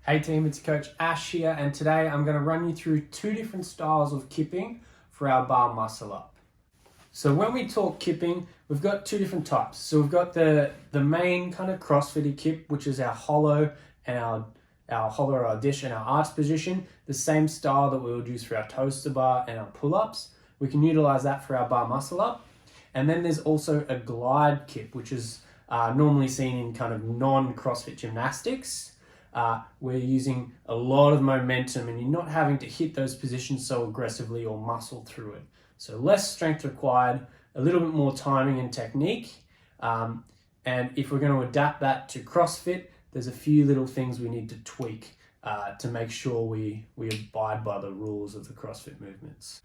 Hey team, it's Coach Ash here, and today I'm going to run you through two different styles of kipping for our bar muscle up. So when we talk kipping, we've got two different types. So we've got the main kind of CrossFitting kip, which is our hollow and our hollow or our dish and our arch position, the same style that we would use for our toaster bar and our pull-ups. We can utilize that for our bar muscle up. And then there's also a glide kip, which is normally seen in kind of non-CrossFit gymnastics. We're using a lot of momentum and you're not having to hit those positions so aggressively or muscle through it. So less strength required, a little bit more timing and technique. And if we're going to adapt that to CrossFit, there's a few little things we need to tweak to make sure we abide by the rules of the CrossFit movements.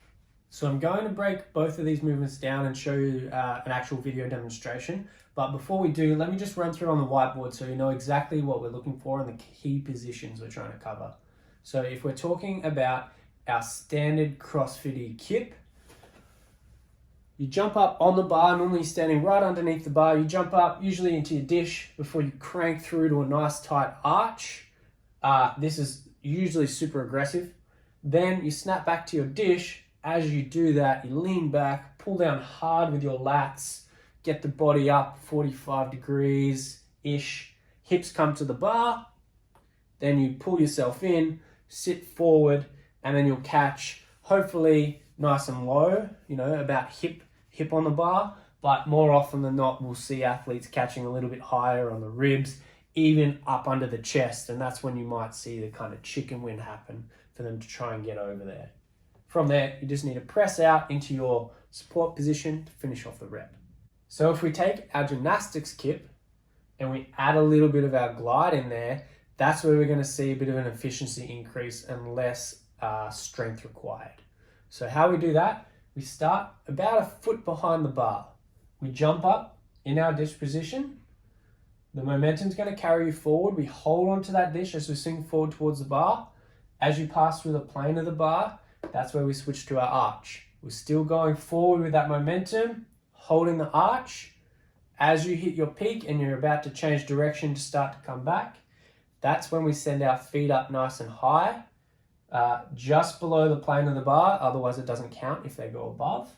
So I'm going to break both of these movements down and show you an actual video demonstration. But before we do, let me just run through on the whiteboard so you know exactly what we're looking for and the key positions we're trying to cover. So if we're talking about our standard CrossFitting kip, you jump up on the bar, normally standing right underneath the bar. You jump up usually into your dish before you crank through to a nice tight arch. This is usually super aggressive. Then you snap back to your dish. As you do that, you lean back, pull down hard with your lats, get the body up 45 degrees-ish. Hips come to the bar. Then you pull yourself in, sit forward, and then you'll catch, hopefully nice and low, about hip on the bar. But more often than not, we'll see athletes catching a little bit higher on the ribs, even up under the chest. And that's when you might see the kind of chicken wing happen for them to try and get over there. From there, you just need to press out into your support position to finish off the rep. So if we take our gymnastics kip and we add a little bit of our glide in there, that's where we're going to see a bit of an efficiency increase and less strength required. So how we do that, we start about a foot behind the bar. We jump up in our dish position. The momentum's going to carry you forward. We hold onto that dish as we swing forward towards the bar. As you pass through the plane of the bar, that's where we switch to our arch. We're still going forward with that momentum, holding the arch. As you hit your peak and you're about to change direction to start to come back, that's when we send our feet up nice and high, just below the plane of the bar, otherwise it doesn't count if they go above.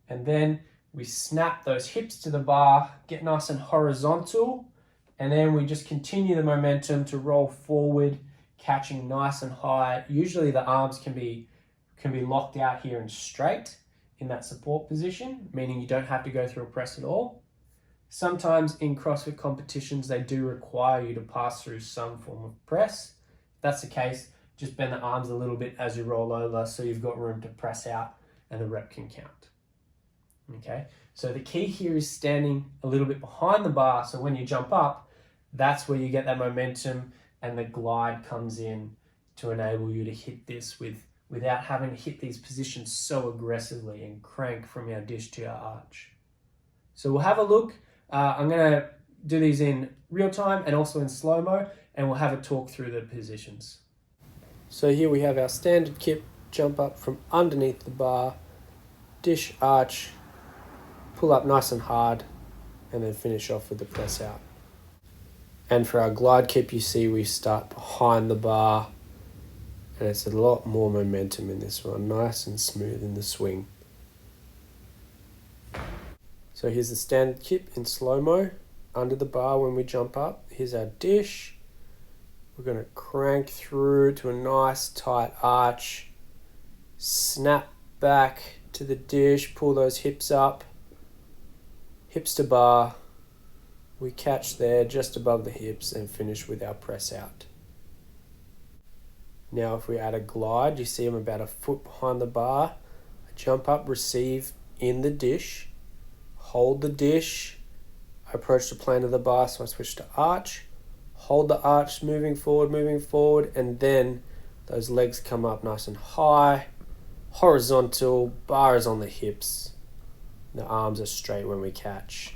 And then we snap those hips to the bar, get nice and horizontal, and then we just continue the momentum to roll forward, catching nice and high. Usually the arms can be locked out here and straight in that support position, meaning you don't have to go through a press at all. Sometimes in CrossFit competitions, they do require you to pass through some form of press. If that's the case, just bend the arms a little bit as you roll over so you've got room to press out and the rep can count. Okay, so the key here is standing a little bit behind the bar, so when you jump up, that's where you get that momentum and the glide comes in to enable you to hit this without having to hit these positions so aggressively and crank from our dish to our arch. So we'll have a look. I'm going to do these in real time and also in slow-mo, and we'll have a talk through the positions. So here we have our standard kip, jump up from underneath the bar, dish, arch, pull up nice and hard, and then finish off with the press out. And for our glide kip, you see we start behind the bar, and it's a lot more momentum in this one, nice and smooth in the swing. So here's the standard kip in slow-mo, under the bar when we jump up. Here's our dish. We're going to crank through to a nice tight arch, snap back to the dish, pull those hips up, hips to bar. We catch there just above the hips and finish with our press out. Now if we add a glide, you see I'm about a foot behind the bar. I jump up, receive in the dish, hold the dish. I approach the plane of the bar, so I switch to arch. Hold the arch, moving forward, and then those legs come up nice and high, horizontal, bar is on the hips. The arms are straight when we catch.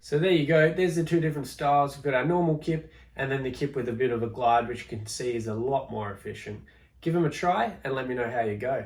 So there you go, there's the two different styles. We've got our normal kip and then the kip with a bit of a glide, which you can see is a lot more efficient. Give them a try and let me know how you go.